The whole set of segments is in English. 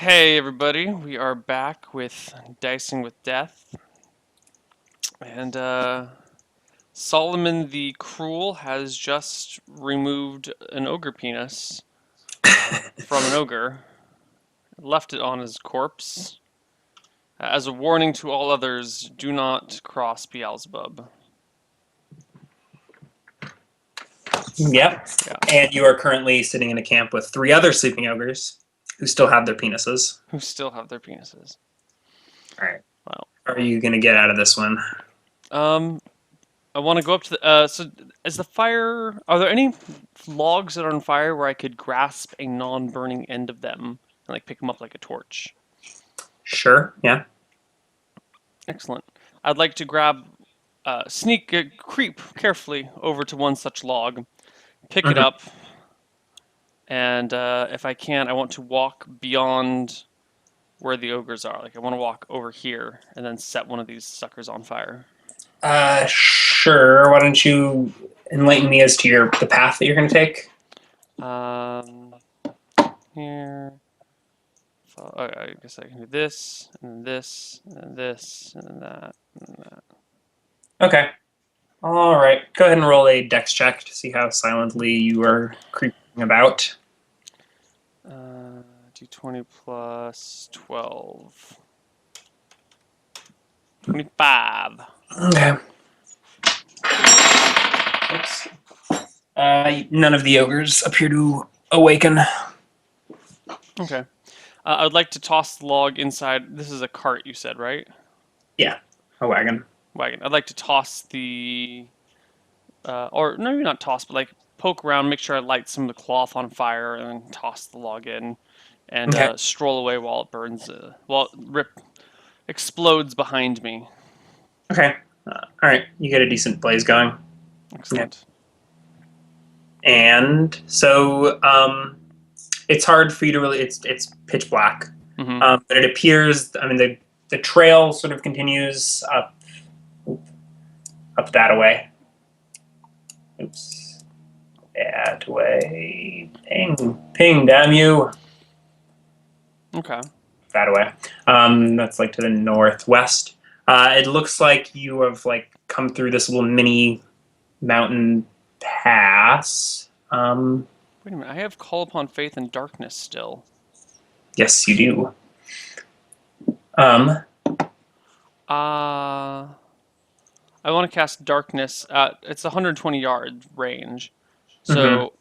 Hey everybody, we are back with Dicing with Death, and Solomon the Cruel has just removed an ogre penis from an ogre, left it on his corpse. As a warning to all others, do not cross Beelzebub. Yep. Yeah, And you are currently sitting in a camp with 3 other sleeping ogres who still have their penises. who still have their penises. All right. Wow. How are you going to get out of this one? I want to go up to the, so is the fire, are there any logs that are on fire where I could grasp a non-burning end of them and like pick them up like a torch? Sure. Yeah. Excellent. I'd like to grab, creep carefully over to one such log, pick it hmm up, and if I can, I want to walk beyond where the ogres are. Like I want to walk over here and then set one of these suckers on fire. Sure. Why don't you enlighten me as to the path that you're going to take? Um, Here. So I guess I can do this, and this, and this, and that, and that. Okay. All right. Go ahead and roll a dex check to see how silently you are creeping about. D20 plus 12. 25. Okay. Oops. None of the ogres appear to awaken. Okay. I would like to toss the log inside. This is a cart, you said, right? Yeah. A wagon. Wagon. I'd like to toss the, or maybe not toss, but like poke around, make sure I light some of the cloth on fire, and then toss the log in, and Okay. stroll away while it burns, while it explodes behind me. Okay. All right. You get a decent blaze going. Excellent. And so it's hard for you to really. It's pitch black, Mm-hmm. but it appears. I mean, the trail sort of continues up that way. Oops, that way. Ping, damn you. Okay. That way. That's like to the northwest. It looks like you have like come through this little mini mountain pass. Wait a minute. I have Call Upon Faith in Darkness still. Yes, you do. I want to cast Darkness. It's 120 yard range. Mhm. So,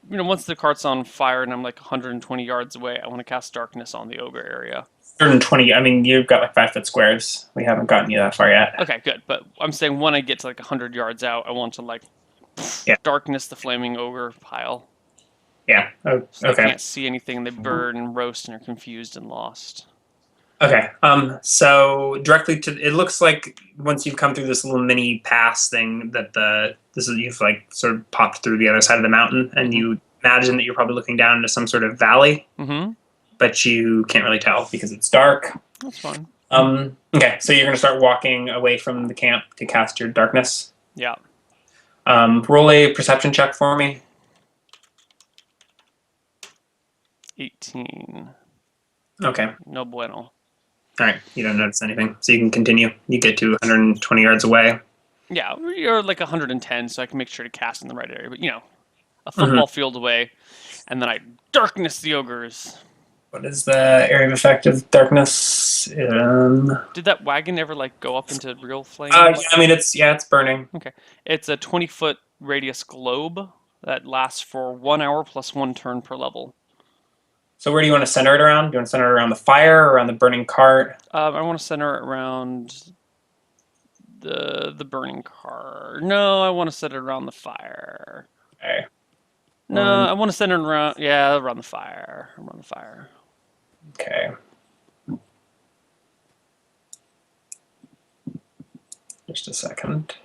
once the cart's on fire and I'm like 120 yards away, I want to cast Darkness on the ogre area. 120. I mean, you've got like 5 foot squares. We haven't gotten you that far yet. Okay, good. But I'm saying when I get to like 100 yards out, I want to like Yeah. Darkness the flaming ogre pile. Yeah. Oh, So they okay. can't see anything and they burn and roast and are confused and lost. Okay. So directly to it looks like once you've come through this little mini pass thing that you've like sort of popped through the other side of the mountain, and you imagine that you're probably looking down into some sort of valley, Mm-hmm. but you can't really tell because it's dark. That's fine. Okay. So you're gonna start walking away from the camp to cast your darkness. Yeah. Roll a perception check for me. 18. Okay. No bueno. All right, you don't notice anything, so you can continue. You get to 120 yards away. Yeah, you're like 110, so I can make sure to cast in the right area. But a Mm-hmm. football field away, and then I darkness the ogres. What is the area of effect of darkness? Did that wagon ever like go up into real flames? I mean, it's burning. Okay, it's a 20-foot radius globe that lasts for 1 hour plus 1 turn per level. So where do you want to center it around? Do you want to center it around the fire or around the burning cart? I want to center it around the burning car. No, I want to set it around the fire. Okay. No, I want to center it around. Yeah, around the fire. Around the fire. Okay. Just a second.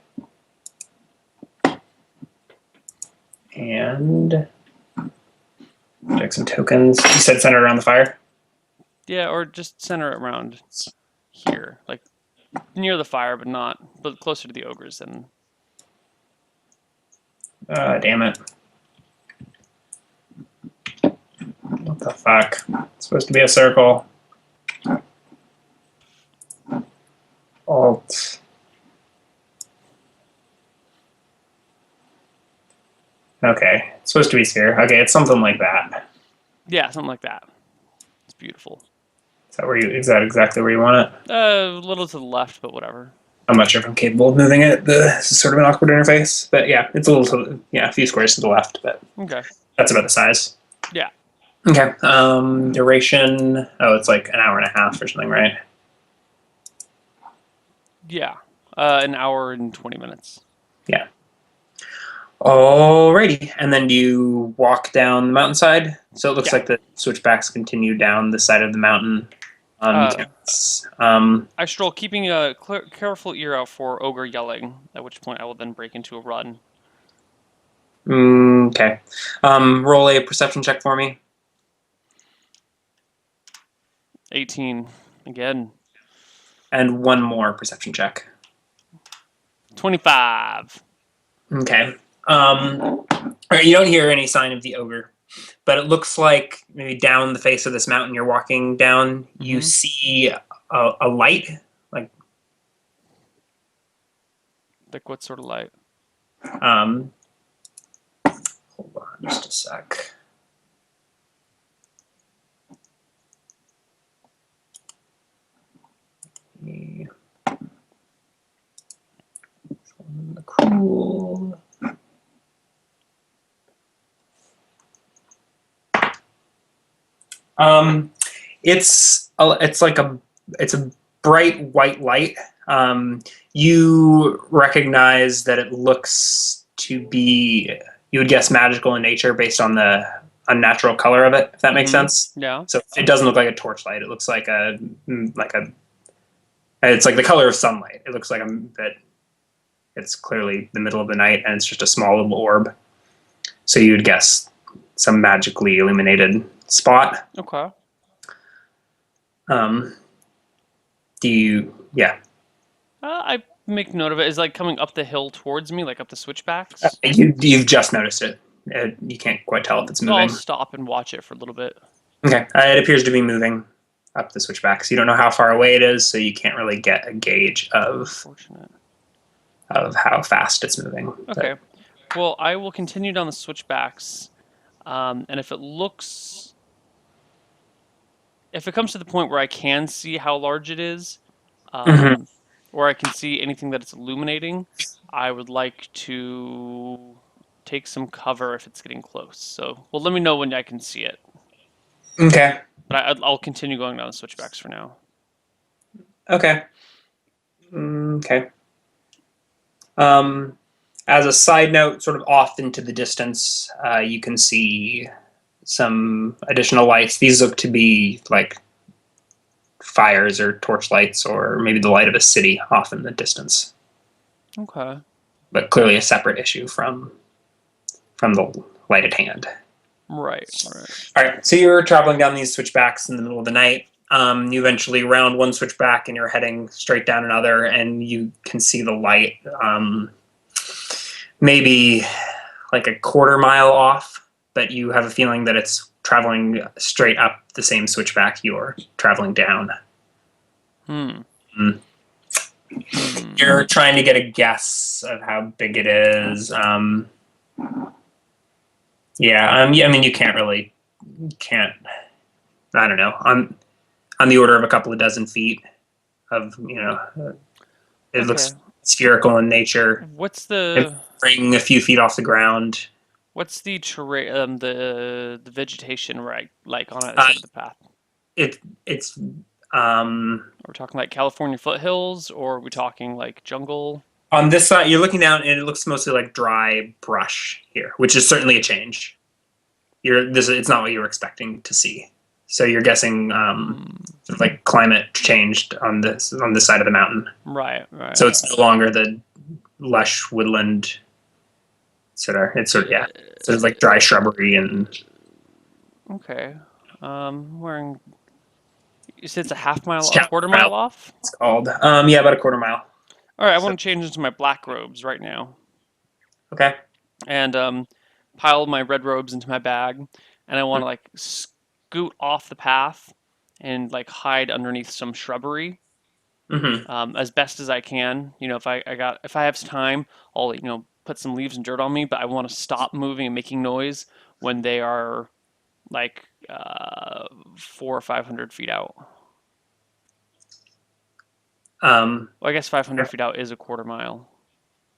And check some tokens. You said center around the fire? Yeah, or just center it around here, like near the fire, but closer to the ogres than. Damn it. What the fuck? It's supposed to be a circle. Alt. Okay, it's supposed to be sphere. Okay, it's something like that. Yeah, something like that. It's beautiful. Is that exactly where you want it? A little to the left, but whatever. I'm not sure if I'm capable of moving it. This is sort of an awkward interface, but yeah, it's a little to a few squares to the left, but Okay. that's about the size. Yeah. Okay. Duration. Oh, it's like an hour and a half or something, right? Yeah. An hour and 20 minutes. Yeah. Alrighty. And then you walk down the mountainside. So it looks Yeah. like the switchbacks continue down the side of the mountain. I stroll, keeping a careful ear out for Ogre yelling, at which point I will then break into a run. Okay. Roll a perception check for me. 18. Again. And one more perception check. 25. Okay. You don't hear any sign of the ogre, but it looks like maybe down the face of this mountain you're walking down, you see a light. Like what sort of light? Hold on just a sec. Cool. It's a bright white light. You recognize that it looks to be, you would guess, magical in nature based on the unnatural color of it, if that makes sense. Yeah. So it doesn't look like a torchlight. It looks like it's like the color of sunlight. It looks like that it's clearly the middle of the night and it's just a small little orb. So you'd guess some magically illuminated spot. Okay. Yeah. I make note of it. Is like coming up the hill towards me, like up the switchbacks. You've just noticed it. You can't quite tell if it's moving. I'll stop and watch it for a little bit. Okay. It appears to be moving up the switchbacks. You don't know how far away it is, so you can't really get a gauge of how fast it's moving. Okay. Well, I will continue down the switchbacks, and if it comes to the point where I can see how large it is, or I can see anything that it's illuminating, I would like to take some cover if it's getting close. So, well, let me know when I can see it. Okay. But I'll continue going down the switchbacks for now. Okay. Okay. As a side note, sort of off into the distance, you can see some additional lights. These look to be like fires or torch lights, or maybe the light of a city off in the distance. Okay. But clearly a separate issue from the light at hand. Right. All right. So you're traveling down these switchbacks in the middle of the night. You eventually round one switchback and you're heading straight down another, and you can see the light maybe like a quarter mile off, but you have a feeling that it's traveling straight up the same switchback you're traveling down. You're trying to get a guess of how big it is. I mean, you can't. I don't know. On the order of a couple of dozen feet of, it looks spherical in nature. What's the Bring a few feet off the ground. What's the terrain? The vegetation right like on either side of the path? It's Are we talking like California foothills, or are we talking like jungle? On this side, you're looking down, and it looks mostly like dry brush here, which is certainly a change. It's not what you were expecting to see. So you're guessing sort of like climate changed on this side of the mountain. Right. So it's no longer the lush woodland it's sort of like dry shrubbery and. Okay. Wearing. You said it's a quarter mile off? It's called. About a quarter mile. All right, I want to change into my black robes right now. Okay. And pile my red robes into my bag, and I want to scoot off the path and like hide underneath some shrubbery Mm-hmm. as best as I can. If I have time, I'll put some leaves and dirt on me, but I want to stop moving and making noise when they are like 400 or 500 feet out. Well, I guess 500 feet out is a quarter mile.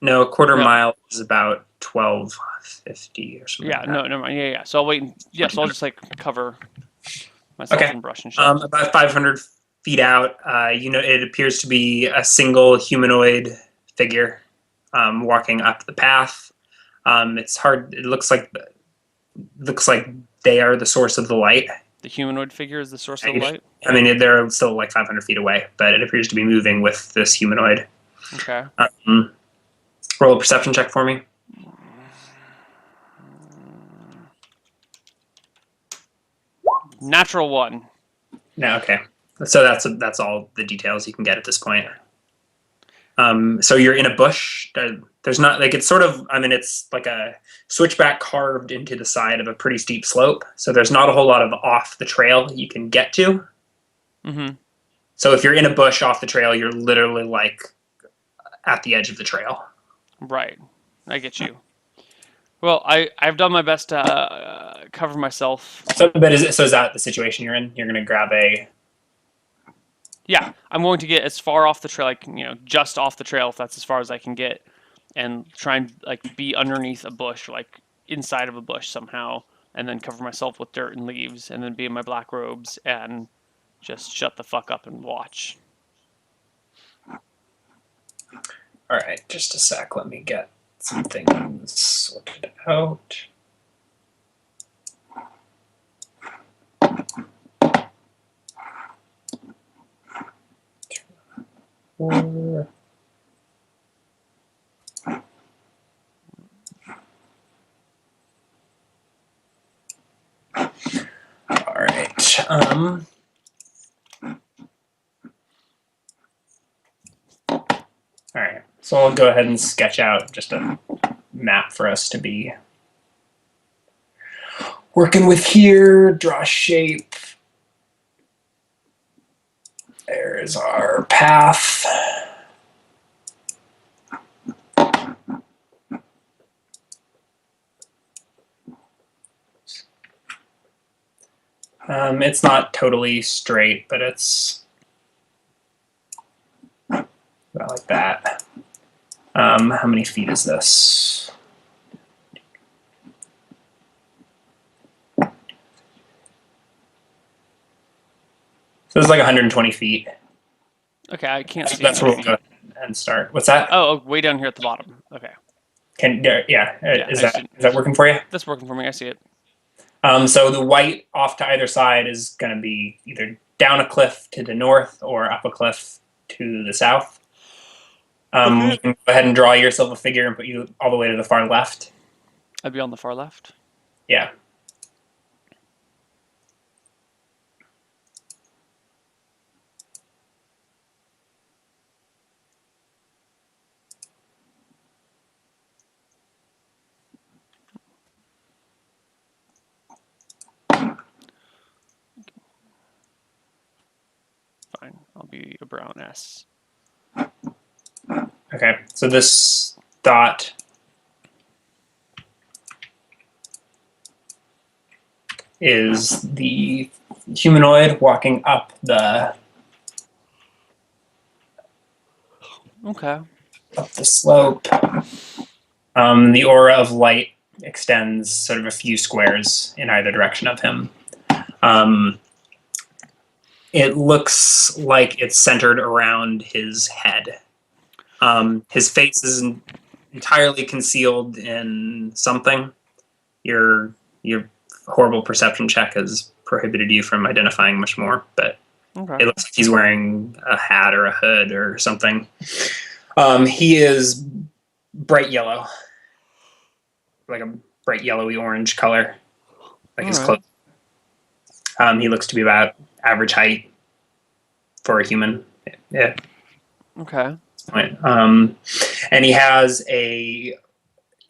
No, a quarter No, mile is about 1250 or something yeah, like that. no, never mind. Yeah, yeah. So I'll wait. Yeah, so I'll just like cover myself Okay. in brush and shit. About 500 feet out, it appears to be a single humanoid figure walking up the path. It's hard. It looks like they are the source of the light. The humanoid figure is the source of the light. I mean, they're still like 500 feet away, but it appears to be moving with this humanoid. Okay. Um, Roll a perception check for me. Natural one. No, okay. So that's all the details you can get at this point. So you're in a bush. There's not like it's sort of. I mean, it's like a switchback carved into the side of a pretty steep slope. So there's not a whole lot of off the trail you can get to. Mm-hmm. So if you're in a bush off the trail, you're literally like at the edge of the trail. Right. I get you. Well, I've done my best to cover myself. So is that the situation you're in? You're gonna grab a. Yeah, I'm going to get as far off the trail, like just off the trail, if that's as far as I can get, and try and like be underneath a bush, like inside of a bush somehow, and then cover myself with dirt and leaves, and then be in my black robes and just shut the fuck up and watch. All right, just a sec. Let me get some things sorted out. Four. All right. All right. So I'll go ahead and sketch out just a map for us to be working with here. Draw shape. There's our path. It's not totally straight, but it's about like that. How many feet is this? So it's like 120 feet. Okay, I can't see That's any where we'll feet. go and start. What's that? Oh, way down here at the bottom. Okay. Yeah. Yeah, Is that working for you? that's working for me. I see it. So the white off to either side is going to be either down a cliff to the north or up a cliff to the south. Okay. You can go ahead and draw yourself a figure and put you all the way to the far left. I'd be on the far left. Yeah. Fine. I'll be a brown S. Okay. So this dot is the humanoid walking up the Okay. slope. The aura of light extends sort of a few squares in either direction of him. It looks like it's centered around his head. His face is entirely concealed in something. Your horrible perception check has prohibited you from identifying much more, but Okay. it looks like he's wearing a hat or a hood or something. He is bright yellow, like a bright yellowy orange color, like his clothes. He looks to be about average height for a human. Yeah. Okay. And he has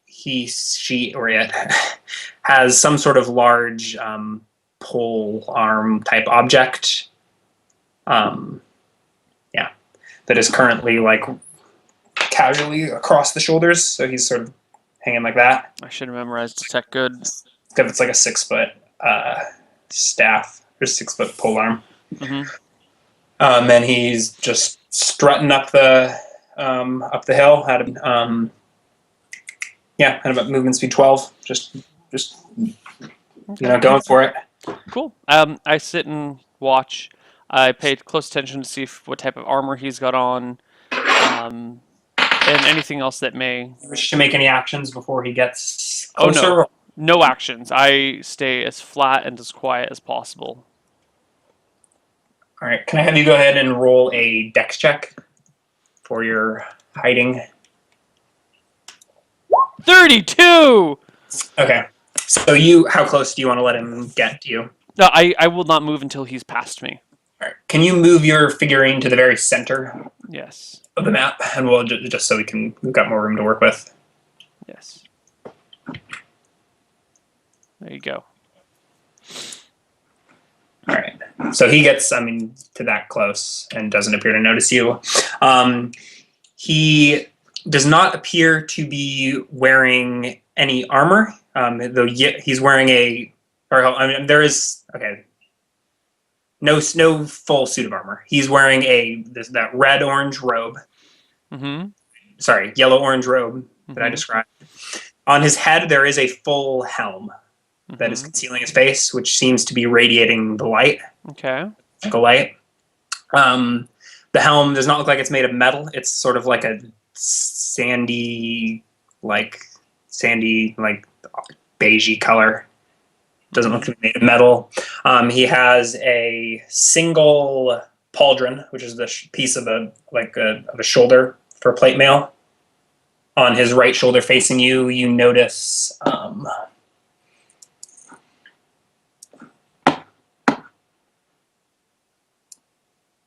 she, or it has some sort of large pole arm type object. Yeah, that is currently like casually across the shoulders, so he's sort of hanging like that. I should have memorized Detect good. Except it's like a 6 foot staff or 6 foot pole arm. Mm-hmm. And he's just strutting up the hill. Had about movement speed 12. Just Okay. going for it. Cool. I sit and watch. I paid close attention to see what type of armor he's got on, and anything else that may. You wish to make any actions before he gets Oh no, closer? no actions. I stay as flat and as quiet as possible. All right. Can I have you go ahead and roll a dex check for your hiding? 32. Okay. So how close do you want to let him get to you? No, I will not move until he's past me. All right. Can you move your figurine to the very center Yes. of the map, and we'll just so we've got more room to work with. Yes. There you go. All right. So he gets, to that close and doesn't appear to notice you. He does not appear to be wearing any armor, though he's wearing there is, okay, no full suit of armor. He's wearing that red-orange robe. Mm-hmm. Sorry, yellow-orange robe that I Mm-hmm. described. On his head, there is a full helm that is concealing his face, which seems to be radiating the light. Okay. The light. The helm does not look like it's made of metal. It's sort of like a sandy, beigey color. Doesn't look to be made of metal. He has a single pauldron, which is the piece of a shoulder for plate mail. On his right shoulder facing you, you notice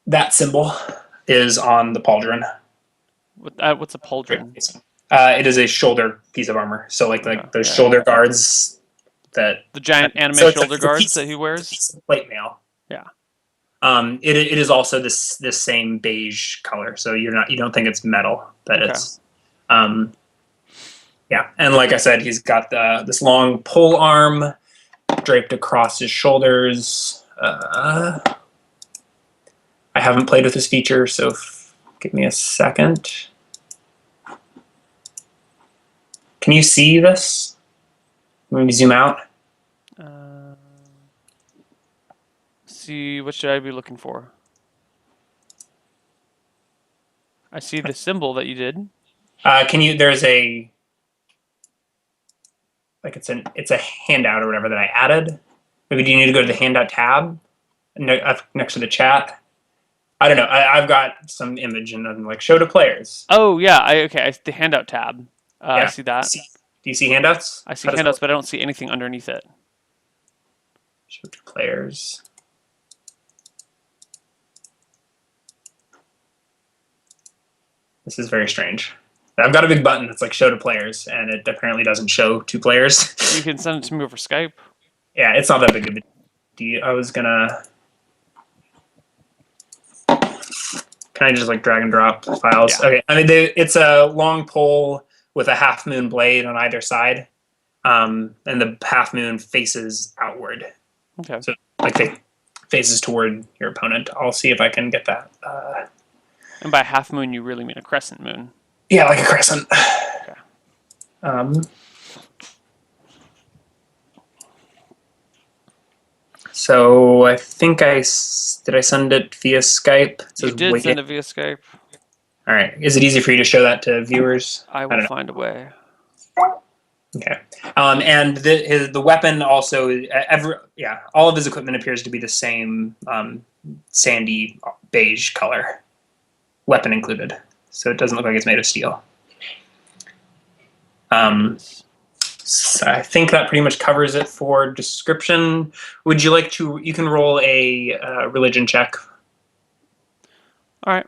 that symbol is on the pauldron. What's a pauldron? It is a shoulder piece of armor. So those shoulder guards that the giant anime shoulder guards that he wears. It's a piece of plate mail. Yeah. It is also this same beige color. So you don't think it's metal, but it's yeah. And like I said, he's got this long pole arm draped across his shoulders. I haven't played with this feature, so give me a second. Can you see this? Let me zoom out. See, what should I be looking for? I see the symbol that you did. There's it's a handout or whatever that I added. Maybe do you need to go to the handout tab next to the chat? I don't know. I've got some image and then show to players. Oh yeah, the handout tab. Yeah. I see that. Do you see handouts? I see handouts, but I don't see anything underneath it. Show to players. This is very strange. I've got a big button that's show to players, and it apparently doesn't show to players. You can send it to me over Skype. Yeah, it's not that big of a deal. I was gonna. Can I just drag and drop files? Yeah. Okay. It's a long pole with a half moon blade on either side, and the half moon faces outward. Okay. So faces toward your opponent. I'll see if I can get that. And by half moon, you really mean a crescent moon? Yeah, like a crescent. Okay. So I think did I send it via Skype? You did send it via Skype. All right. Is it easy for you to show that to viewers? I will find a way. Okay. And the weapon also all of his equipment appears to be the same sandy beige color, weapon included. So it doesn't look like it's made of steel. So I think that pretty much covers it for description. Would you like to? You can roll a religion check. All right.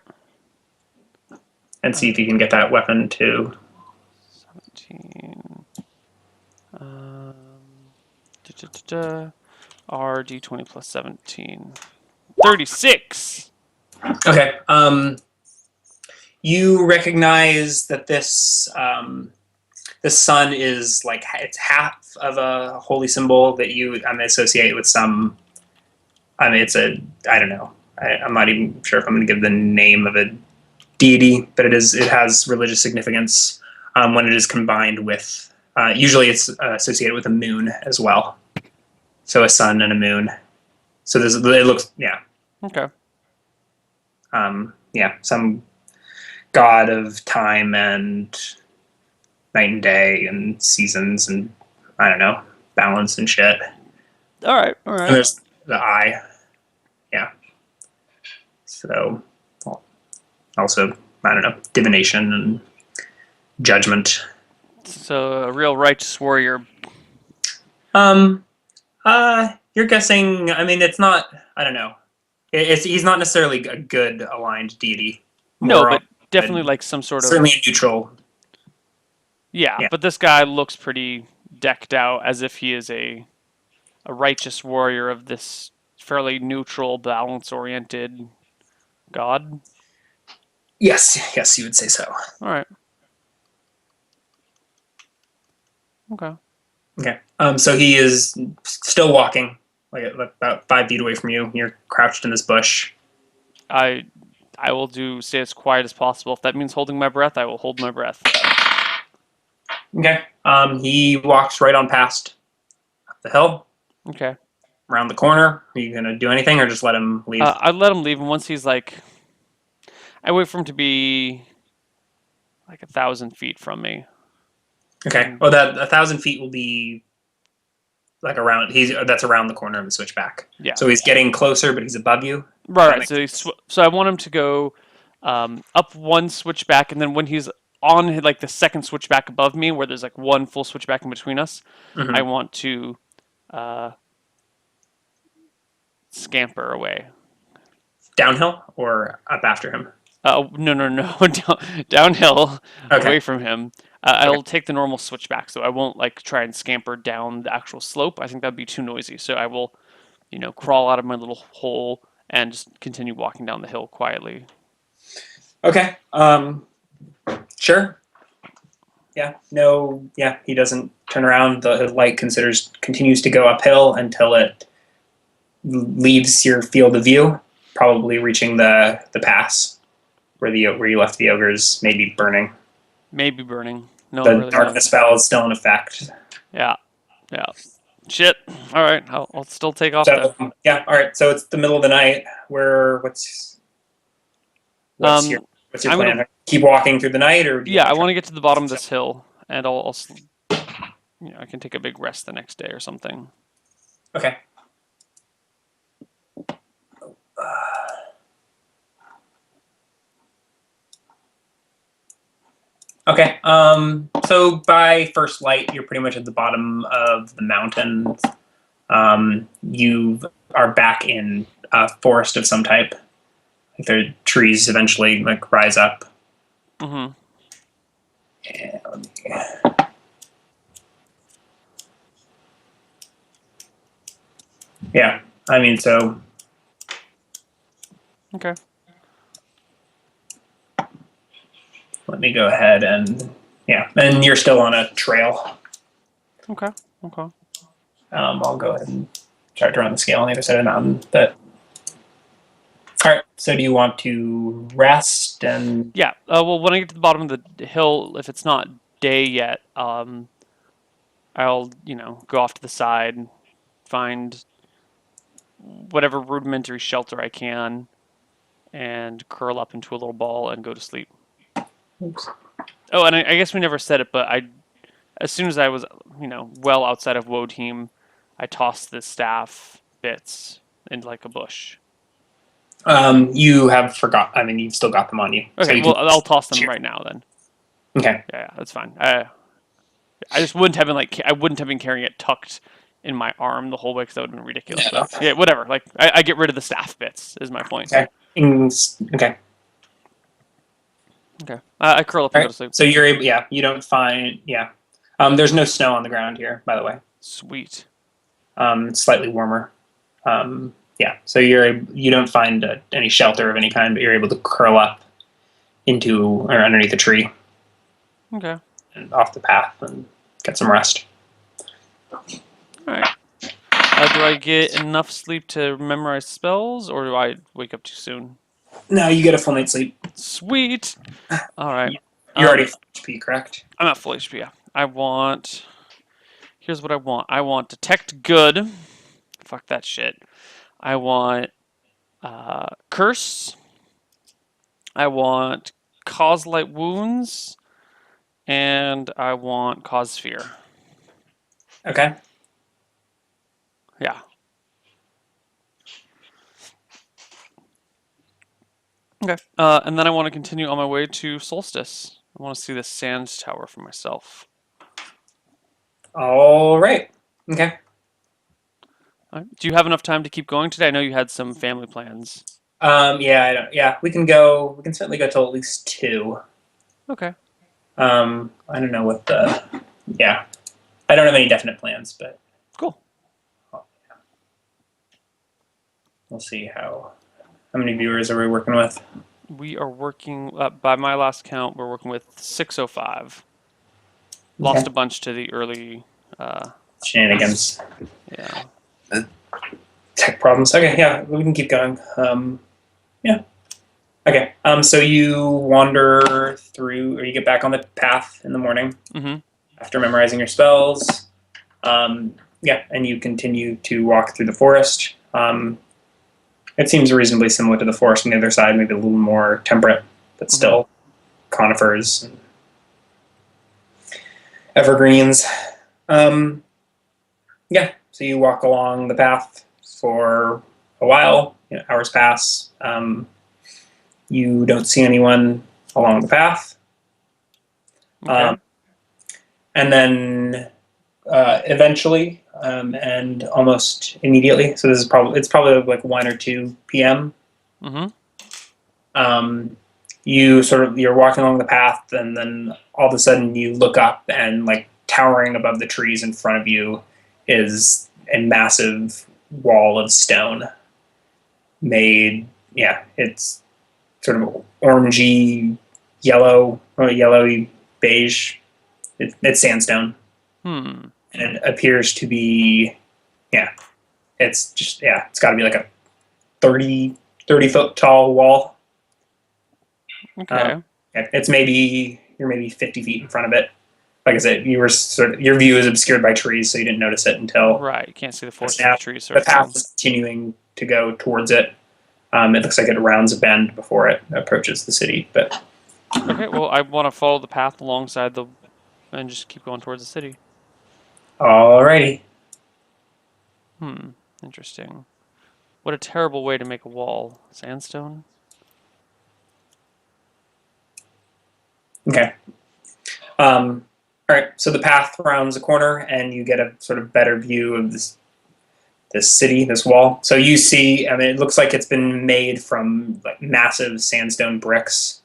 And see if you can get that weapon to. 17. RD20 plus 17. 36! Okay. You recognize that this sun is like it's half of a holy symbol that you associate with some. It's a I don't know. I'm not even sure if I'm going to give the name of a deity, but it has religious significance when it is combined with. Usually, it's associated with a moon as well. So a sun and a moon. So it looks Okay. some god of time and night and day and seasons and I don't know balance and shit. Alright, And alright. there's the eye, yeah. So also I don't know divination and judgment. So, a real righteous warrior. Um, you're guessing. I mean, it's not. I don't know. He's not necessarily a good aligned deity. No, More on but definitely good, like some sort of. certainly a neutral. Yeah, Yeah. but this guy looks pretty decked out as if he is a righteous warrior of this fairly neutral, balance oriented god. Yes. Yes, you would say so. Alright. Okay. Okay. So he is still walking, like about 5 feet away from you. You're crouched in this bush. I I will stay as quiet as possible. If that means holding my breath, I will hold my breath. Okay. He walks right on past up the hill, Okay. around the corner. Are you gonna do anything, or just let him leave? I let him leave, and once he's like, I wait for him to be like 1,000 feet from me. Okay. Well, that 1,000 feet will be like around. That's around the corner of the switchback. Yeah. So he's getting closer, but he's above you. Right. That Right. makes So sense. so I want him to go up one switchback, and then when he's on like the second switchback above me, where there's like one full switchback in between us, I Mm-hmm. want to uh, scamper away. Downhill or up after him. No, no, no, downhill, Okay. away from him. Okay. I'll take the normal switchback, so I won't like try and scamper down the actual slope. I think that'd be too noisy. So I will, crawl out of my little hole and just continue walking down the hill quietly. Okay. Sure. Yeah. No. Yeah. He doesn't turn around. The light continues to go uphill until it leaves your field of view, probably reaching the pass where you left the ogres, maybe burning. Maybe burning. No one The really darkness knows. spell is still in effect. Yeah, yeah. Shit. All right, I'll still take off then. So yeah. All right. So it's the middle of the night. What's your Um, what's your I'm gonna. plan? Keep walking through the night, or do you Yeah, want I to try? want to get to the bottom of this hill, and I can take a big rest the next day or something. Okay. Okay. So by first light, you're pretty much at the bottom of the mountain. You are back in a forest of some type. Like the trees eventually like rise up. Mm-hmm. Yeah. I mean, so Okay. let me go ahead and yeah, and you're still on a trail. Okay. Okay. I'll go ahead and start to run the scale on the other side of the mountain. But all right. So do you want to rest and Yeah. Well, when I get to the bottom of the hill, if it's not day yet, I'll go off to the side, find whatever rudimentary shelter I can, and curl up into a little ball and go to sleep. oops. Oh, and I guess we never said it, but as soon as I was, well outside of Woteam, I tossed the staff bits into like a bush. You have forgot. I mean, you've still got them on you, so Okay, you can. well, I'll toss them Cheer. right now then. Okay. Yeah, that's fine. I just wouldn't have been I wouldn't have been carrying it tucked in my arm the whole way because that would have been ridiculous. Yeah. But yeah, whatever. Like I get rid of the staff bits is my point. Okay. Okay. Okay, I curl up All and go right. to sleep. So you're able. Yeah. You don't find. Yeah. There's no snow on the ground here, by the way. Sweet. It's slightly warmer. Yeah, so you don't find any shelter of any kind, but you're able to curl up into or underneath a tree Okay. and off the path and get some rest. All right. Do I get enough sleep to memorize spells, or do I wake up too soon? No, you get a full night's sleep. Sweet. All right. You're Um, already full HP, correct? I'm at full HP. Yeah. I want. Here's what I want. I want detect good. Fuck that shit. I want curse. I want cause light wounds, and I want cause fear. Okay. Yeah. Okay. And then I want to continue on my way to Solstice. I want to see the Sand Tower for myself. All right. Okay. All right. Do you have enough time to keep going today? I know you had some family plans. Yeah, yeah, we can go. We can certainly go till at least 2. Okay. I don't know what the. Yeah, I don't have any definite plans, but Cool. we'll see how many viewers are we working with. We are working, by my last count, we're working with 605. Lost Okay. a bunch to the early, Shenanigans, yeah. tech problems. Okay, yeah, we can keep going. Yeah. Okay. So you wander through, or you get back on the path in the morning Mm-hmm. after memorizing your spells. Yeah, and you continue to walk through the forest. It seems reasonably similar to the forest on the other side, maybe a little more temperate, but Mm-hmm. still conifers and evergreens. Um, yeah, so you walk along the path for a while. Hours pass. You don't see anyone along the path, Okay. um, and then eventually, and almost immediately. So this is probably like 1 or 2 p.m. Mm-hmm. Um, you're walking along the path, and then all of a sudden you look up, and like towering above the trees in front of you is a massive wall of stone made. Yeah, it's sort of orangey yellow or yellowy beige. It's sandstone, Hmm. and it appears to be, yeah, it's got to be like a 30 foot tall wall. Um, Okay. it's maybe you're maybe 50 feet in front of it. Like I said, you were your view is obscured by trees, so you didn't notice it until Right. You can't see the just forest for the now. trees, sort The of thing. path is continuing to go towards it. It looks like it rounds a bend before it approaches the city. But Okay. Well, I want to follow the path alongside the and just keep going towards the city. alrighty, Hmm. Interesting. What a terrible way to make a wall. Sandstone? okay. All right, so the path rounds a corner, and you get a sort of better view of this city, this wall. So you see, I mean, it looks like it's been made from like massive sandstone bricks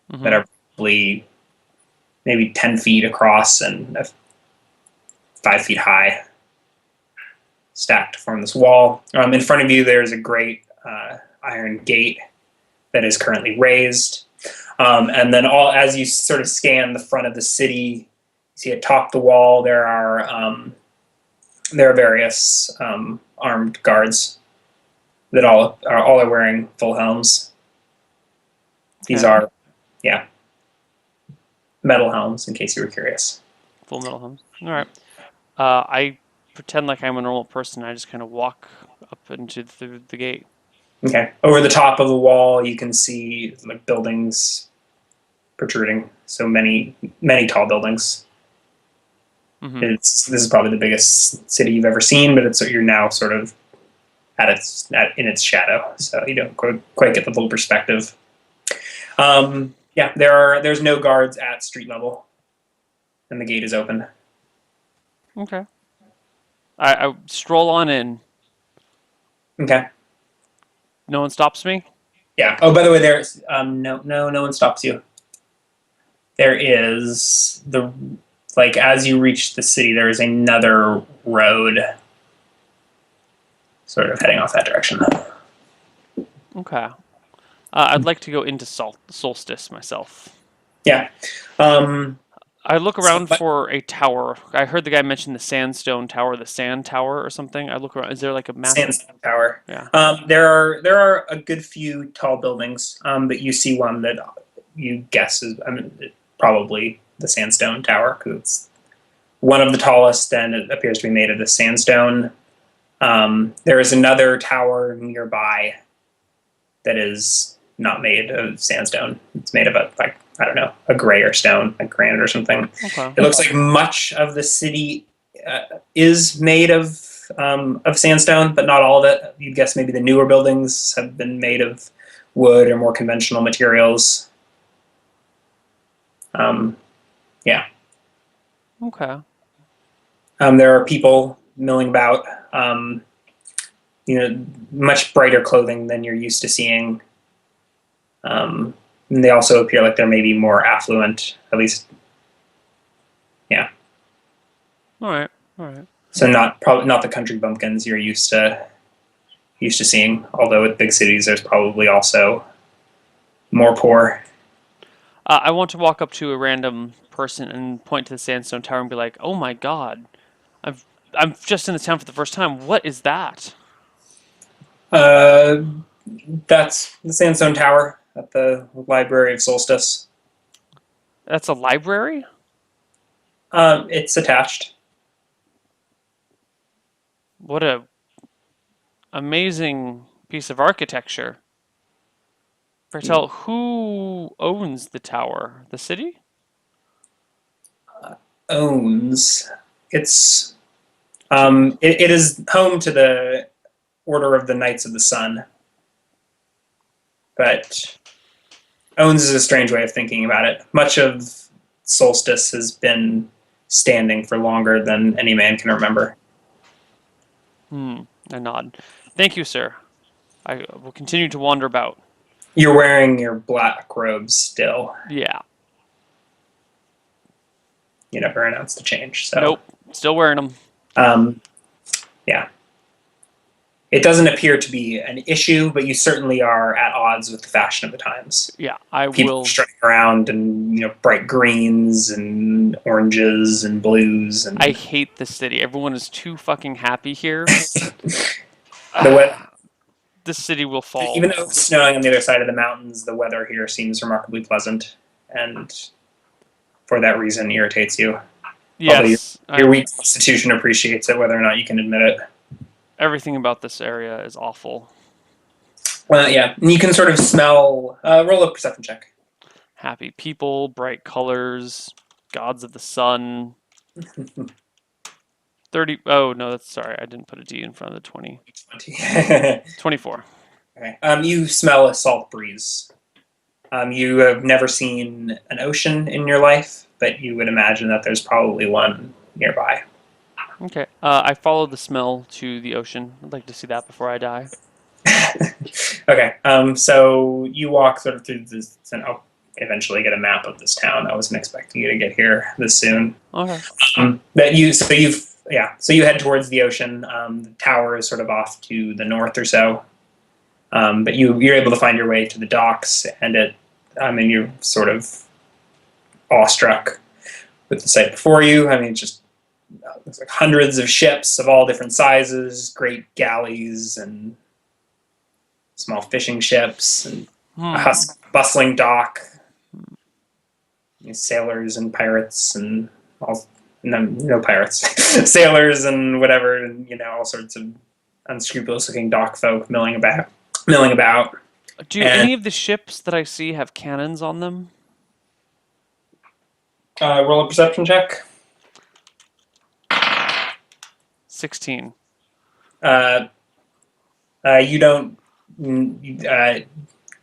that Mm-hmm. are probably maybe 10 feet across and 5 feet high, stacked to form this wall. In front of you, there's a great iron gate that is currently raised. And then all as you sort of scan the front of the city, you see atop the wall there are various armed guards that all are wearing full helms. These Okay. are, yeah, metal helms, in case you were curious. Full metal helms. All right. I pretend like I'm a normal person. I just kind of walk up into the gate. Okay. Over the top of the wall, you can see like buildings protruding. So many tall buildings. Mm-hmm. This is probably the biggest city you've ever seen, but you're now sort of in its shadow, so you don't quite get the full perspective. Yeah, there's no guards at street level, and the gate is open. Okay. I stroll on in. Okay. No one stops me. Yeah. Oh, by the way, there's no one stops you. There is the as you reach the city, there is another road sort of heading off that direction. Okay. I'd like to go into Solstice myself. Yeah. I look So, around for a tower. I heard the guy mention the sandstone tower, the sand tower or something. I look around. Is there like a massive? Sandstone Tower. Yeah. There are a good few tall buildings, but you see one that you guess is, I mean, probably the Sandstone Tower because it's one of the tallest, and it appears to be made of the sandstone. There is another tower nearby that is not made of sandstone. It's made of like I don't know, a grayer stone, like granite or something. Okay. It looks like much of the city is made of sandstone, but not all of it. You'd guess maybe the newer buildings have been made of wood or more conventional materials. Yeah. Okay. There are people milling about. Much brighter clothing than you're used to seeing. And they also appear like they're maybe more affluent, at least. Yeah. All right. All right. So probably not the country bumpkins you're used to seeing. Although with big cities, there's probably also more poor. I want to walk up to a random person and point to the sandstone tower and be like, "Oh my God, I've I'm just in the town for the first time. What is that?" Uh, that's the Sandstone Tower at the Library of Solstice. That's a library? It's attached. What a amazing piece of architecture. Bertel, who owns the tower? The city? Owns. It's it is home to the Order of the Knights of the Sun, but owns is a strange way of thinking about it. Much of Solstice has been standing for longer than any man can remember. I nod. Thank you, sir. I will continue to wander about. You're wearing your black robes still. Yeah. You never announced the change, so Nope. Still wearing them. Yeah. It doesn't appear to be an issue, but you certainly are at odds with the fashion of the times. Yeah, I People will. strutting around in bright greens and oranges and blues and I hate the city. Everyone is too fucking happy here. the The city will fall. even though it's snowing on the other side of the mountains, the weather here seems remarkably pleasant, and for that reason irritates you. Yes, Although your weak constitution appreciates it, whether or not you can admit it. everything about this area is awful. Well, yeah, and you can sort of smell. Roll a perception check. Happy people, bright colors, gods of the sun. 30. Oh, no, that's sorry. I didn't put a D in front of the 20. 20. 24. Okay. You smell a salt breeze. You have never seen an ocean in your life, but you would imagine that there's probably one nearby. Okay. I follow the smell to the ocean. I'd like to see that before I die. Okay. So you walk sort of through this, and I'll eventually get a map of this town. I wasn't expecting you to get here this soon. Okay. So you head towards the ocean. The tower is sort of off to the north or so. But you're able to find your way to the docks, and you're sort of awestruck with the sight before you. I mean, it's looks like hundreds of ships of all different sizes, great galleys and small fishing ships, and a bustling dock. Sailors and pirates and all. No pirates, sailors and whatever, and all sorts of unscrupulous-looking dock folk milling about. Do any of the ships that I see have cannons on them? Roll a perception check. 16. You don't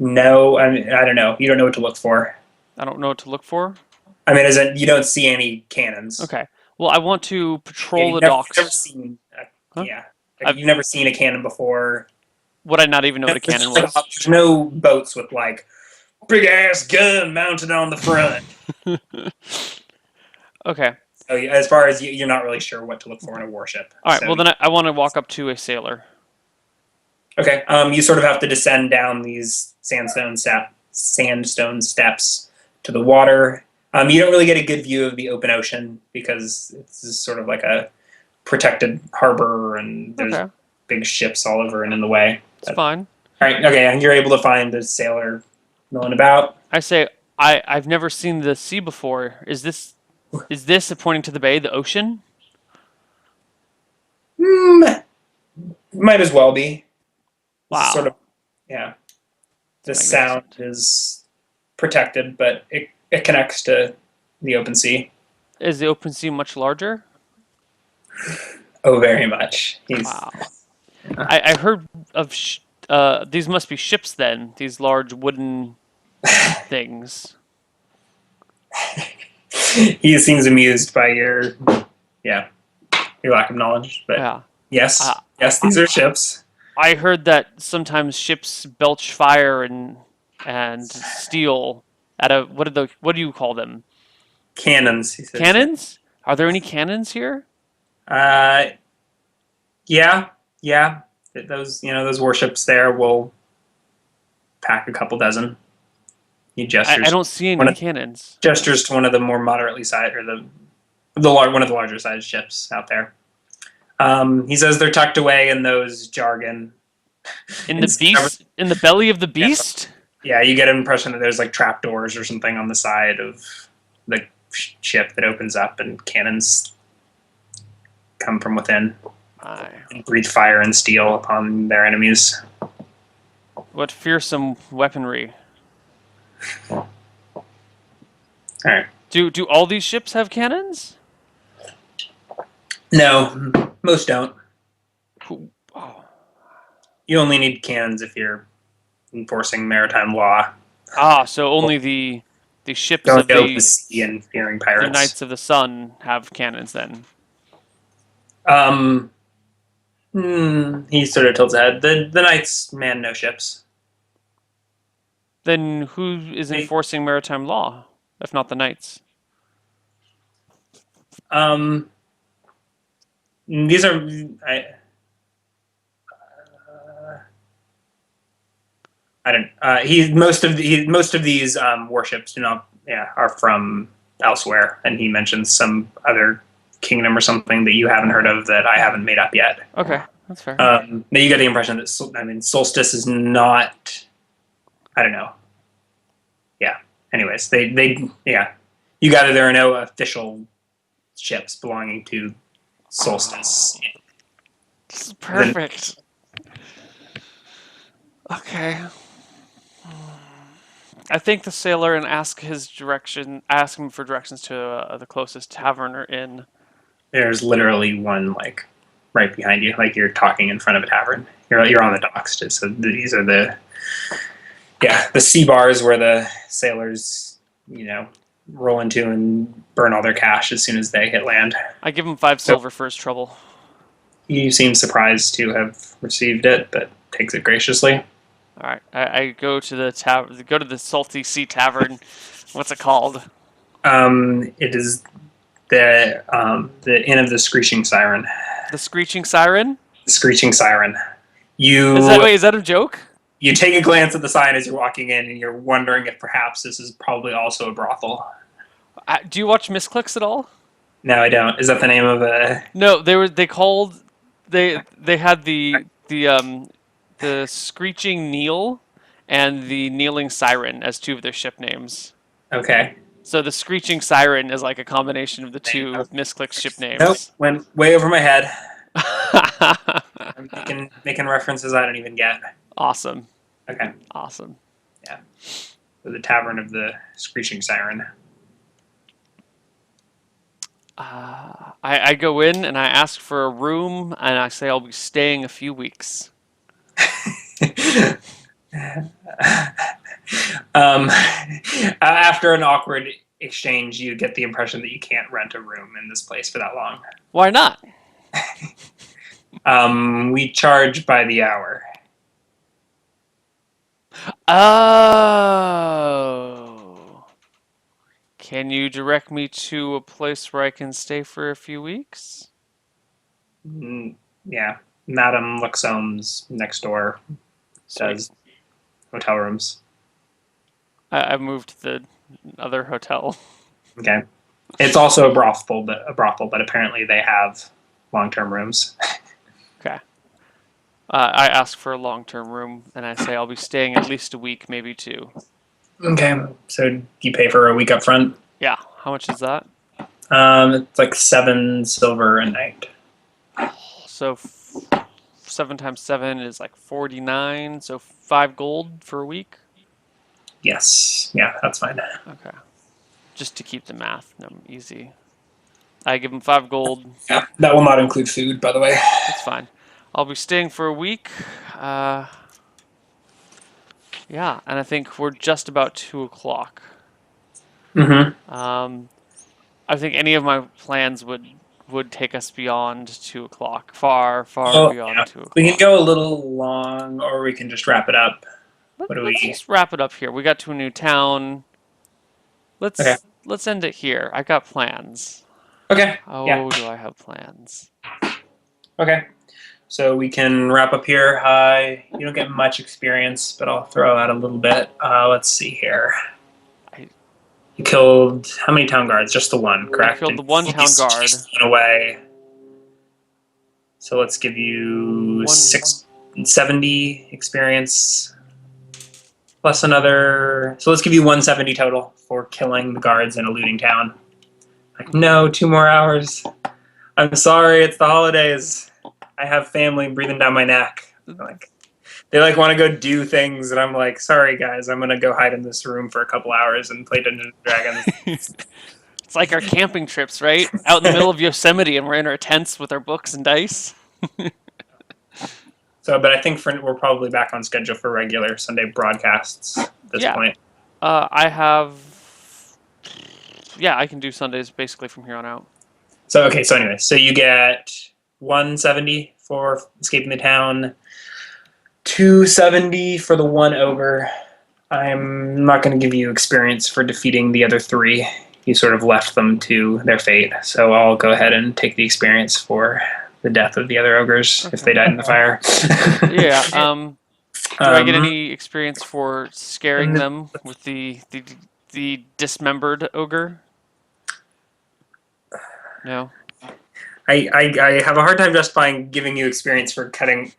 know. I mean, I don't know. You don't know what to look for. I don't know what to look for. I mean, as in, you don't see any cannons. Okay. Well, I want to patrol the You've never docks. seen. Huh? Yeah, you've never seen a cannon before. Would I not even know what a cannon was? There's no boats with like big ass gun mounted on the front. Okay. So as far as you're not really sure what to look for in a warship. All right. So Well, then I want to walk up to a sailor. Okay. You sort of have to descend down these sandstone steps to the water. You don't really get a good view of the open ocean because it's just sort of like a protected harbor, and there's Okay, big ships all over and in the way. it's But, fine. all right. Okay. And you're able to find a sailor milling about. I say I've never seen the sea before. Is this pointing to the bay, the ocean? Hmm, might as well be. This is sort of Wow, yeah. it's The sound magnificent. is protected, but it connects to the open sea. Is the open sea much larger? Oh, very much. He's Wow. I heard of these must be ships then. These large wooden things. he seems amused by yeah your lack of knowledge, but Yeah. yes, I, yes, I these are ships. I heard that sometimes ships belch fire and steel at a what do you call them? Cannons, he says. Yeah. Cannons? Are there any cannons here? Uh, yeah, yeah. Those those warships there will pack a couple dozen. He I gestures don't see any one of, cannons. gestures to one of the more moderately sized or one of the larger sized ships out there. He says they're tucked away in those jargon. In the belly of the beast? Yeah, you get an impression that there's like trapdoors or something on the side of the ship that opens up, and cannons come from within My, and breathe fire and steel upon their enemies. what fearsome weaponry. All right. Do all these ships have cannons? No, most don't. Oh. You only need cannons if you're enforcing maritime law. Ah, so only the ships Going of to open sea and fearing the pirates. Knights of the Sun have cannons then. Um, he sort of tilts his head. The knights man no ships. Then who is They, enforcing maritime law, if not the Knights? um, these are I don't. Most of these warships do not. Yeah, are from elsewhere, and he mentions some other kingdom or something that you haven't heard of that I haven't made up yet. Okay, that's fair. But you get the impression that Solstice is not. I don't know. Yeah. Anyways, they yeah. You gather there are no official ships belonging to Solstice. Oh, this is The, perfect. Okay. I thank the sailor and ask him for directions to the closest tavern or inn. there's literally one like right behind you, like you're talking in front of a tavern. You're on the docks, too, so these are the sea bars where the sailors roll into and burn all their cash as soon as they hit land. I give him 5 So silver for his trouble. he seems surprised to have received it, but takes it graciously. All right, I go to the go to the Salty Sea Tavern. What's it called? It is the Inn of the Screeching Siren. The Screeching Siren? The Screeching Siren. Is that You wait? Is that a joke? you take a glance at the sign as you're walking in, and you're wondering if perhaps this is probably also a brothel. Do you watch Misclicks at all? No, I don't. Is that the name of a? No, they had the Screeching Kneel and the Kneeling Siren as two of their ship names. Okay. So the Screeching Siren is like a combination of the two Misclicks ship Nope. names. Went way over my head. I'm making references I don't even get. Awesome. Okay. Awesome. Yeah. So the Tavern of the Screeching Siren. I go in and I ask for a room and I say I'll be staying a few weeks. After an awkward exchange, you get the impression that you can't rent a room in this place for that long. Why not? We charge by the hour. Oh. Can you direct me to a place where I can stay for a few weeks? Yeah. Madame Luxom's next door Sweet. does hotel rooms. I've moved to the other hotel. Okay. It's also a brothel, but apparently they have long-term rooms. Okay. I ask for a long-term room, and I say I'll be staying at least a week, maybe two. Okay. So you pay for a week up front. Yeah. How much is that? It's like 7 silver a night. So 7 times 7 is like 49. So 5 gold for a week. Yes. Yeah, that's fine. Okay. Just to keep the math easy. I give him 5 gold. Yeah, that will not include food, by the way. That's fine. I'll be staying for a week. Yeah, and I think we're just about 2 o'clock. Mm-hmm. I think any of my plans would take us beyond 2 o'clock. Far, far Well, yeah, beyond two we can o'clock. go a little long, or we can just wrap it up. What do Let's we? just wrap it up here. We got to a new town. Okay. Let's end it here. I got plans. Okay. Yeah. Oh, do I have plans? Okay. So we can wrap up here. You don't get much experience, but I'll throw out a little bit. Let's see here. I You killed how many town guards? Just the one, I correct? killed And the one town guard. he's thrown away. So let's give you One. 670 experience plus another. So let's give you 170 total for killing the guards and eluding town. Like, no, 2 more hours. I'm sorry, it's the holidays. I have family breathing down my neck. Like, they like want to go do things, and I'm like, sorry guys, I'm gonna go hide in this room for a couple hours and play Dungeons and Dragons. It's like our camping trips, right? Out in the middle of Yosemite, and we're in our tents with our books and dice. So, but I think we're probably back on schedule for regular Sunday broadcasts at this Yeah. point. I have. Yeah, I can do Sundays basically from here on out. So okay, so anyway, so you get 170 for escaping the town, 270 for the one ogre. I'm not going to give you experience for defeating the other three. You sort of left them to their fate, so I'll go ahead and take the experience for the death of the other ogres if they died in the fire. Yeah. Do I get Um, any experience for scaring and them with the dismembered ogre? No. I have a hard time justifying giving you experience for castrating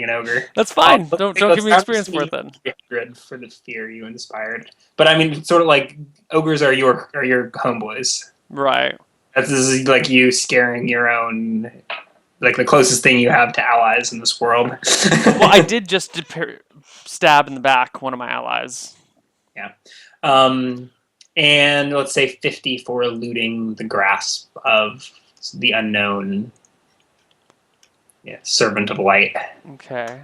an ogre. That's fine. Let's Don't give let's me have experience for it then. 300 for the fear you inspired. But I mean, sort of like ogres are your homeboys. Right. This is like you scaring your own, like the closest thing you have to allies in this world. Well, I did just stab in the back one of my allies. Yeah. And let's say 50 for eluding the grasp of the unknown servant of light. Okay.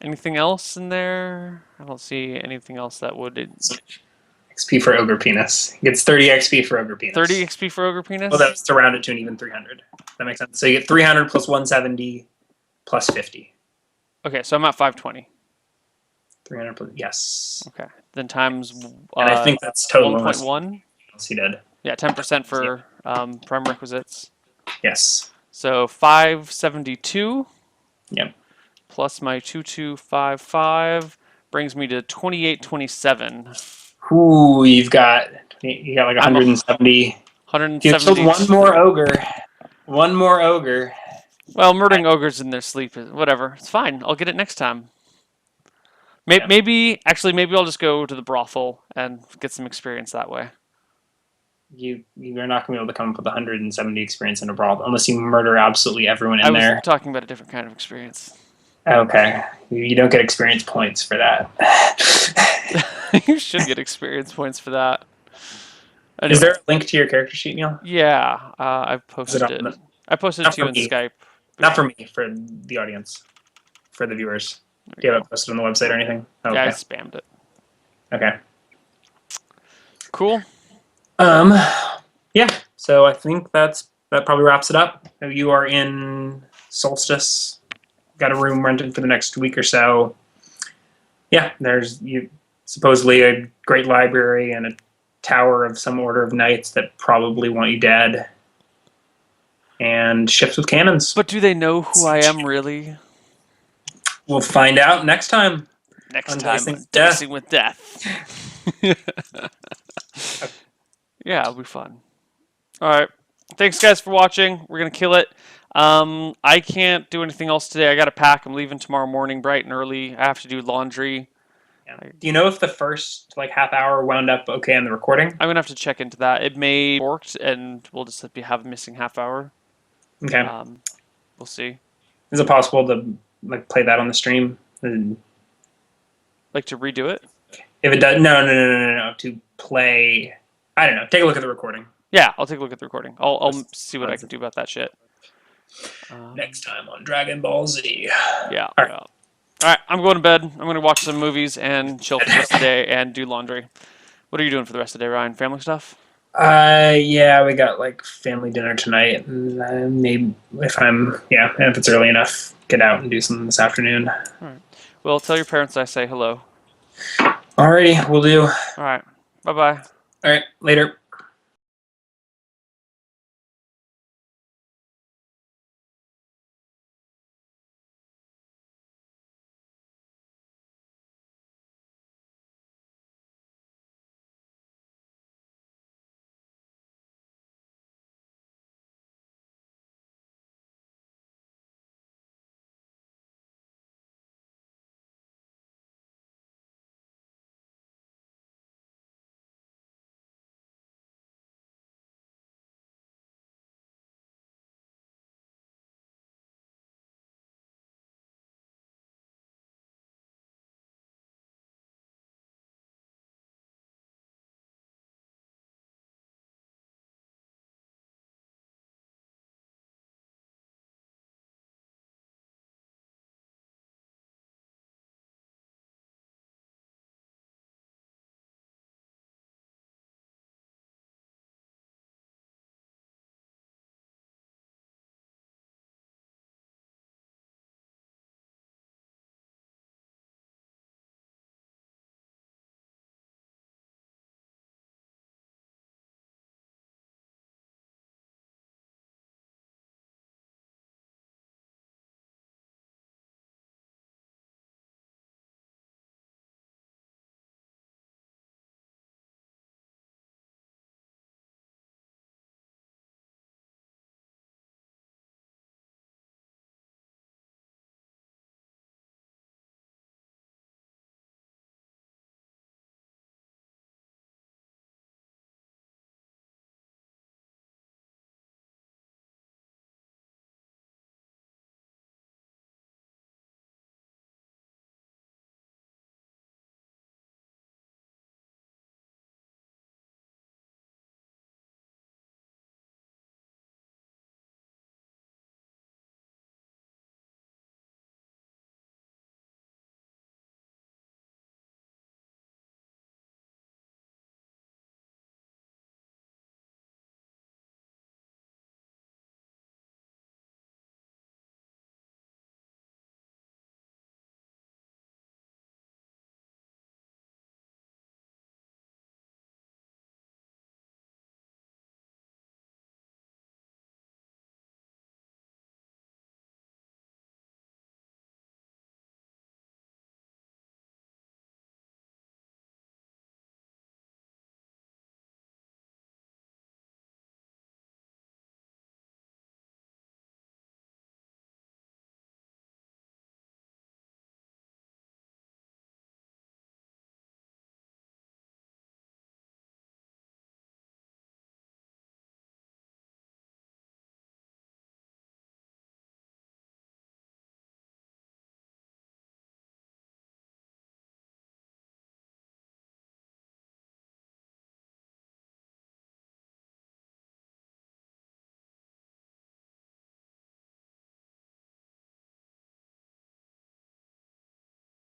Anything else in there? I don't see anything else that would. XP for Ogre Penis. He gets 30 XP for Ogre Penis. 30 XP for Ogre Penis? Well, that's to round it to an even 300. That makes sense. So you get 300 plus 170 plus 50. Okay, so I'm at 520. 300 plus, yes. Okay. Then times And I think that's total 1.1. Else he did. Yeah, 10% for prime requisites. Yes. So 572. Yep. Plus my 2255 brings me to 2827. Ooh, you got like 170. 170. You killed one more ogre. One more ogre. Well, murdering ogres in their sleep is whatever. It's fine. I'll get it next time. Maybe I'll just go to the brothel and get some experience that way. You're not going to be able to come up with 170 experience in a brothel unless you murder absolutely everyone in there. I was talking about a different kind of experience. Okay. You don't get experience points for that. You should get experience points for that. Anyway. Is there a link to your character sheet, Neil? Yeah, I've posted it. I posted it to you in Skype. Not for me, for the audience, for the viewers. Do you have it posted on the website or anything? Okay. Yeah, I spammed it. Okay. Cool. Yeah. So I think that probably wraps it up. You are in Solstice. Got a room rented for the next week or so. Yeah, there's supposedly a great library and a tower of some order of knights that probably want you dead. and ships with cannons. But do they know who I am really? We'll find out next time Next on time Dicing on Death. Dicing with Death. Yeah, it'll be fun. All right. Thanks, guys, for watching. We're going to kill it. I can't do anything else today. I got to pack. I'm leaving tomorrow morning bright and early. I have to do laundry. Yeah. Do you know if the first like half hour wound up okay on the recording? I'm going to have to check into that. It may have worked, and we'll just have a missing half hour. Okay. We'll see. Is it possible to like play that on the stream? Like to redo it? If it does, no. To play, I don't know. Take a look at the recording. Yeah, I'll take a look at the recording. I'll see what I can do about that shit. Next time on Dragon Ball Z. Yeah. All right. All right. I'm going to bed. I'm going to watch some movies and chill for the rest of the day and do laundry. What are you doing for the rest of the day, Ryan? Family stuff? Yeah, we got like family dinner tonight. And maybe if it's early enough, get out and do something this afternoon. All right. Well, tell your parents I say hello. Alrighty, we'll do. All right. Bye-bye. All right, later.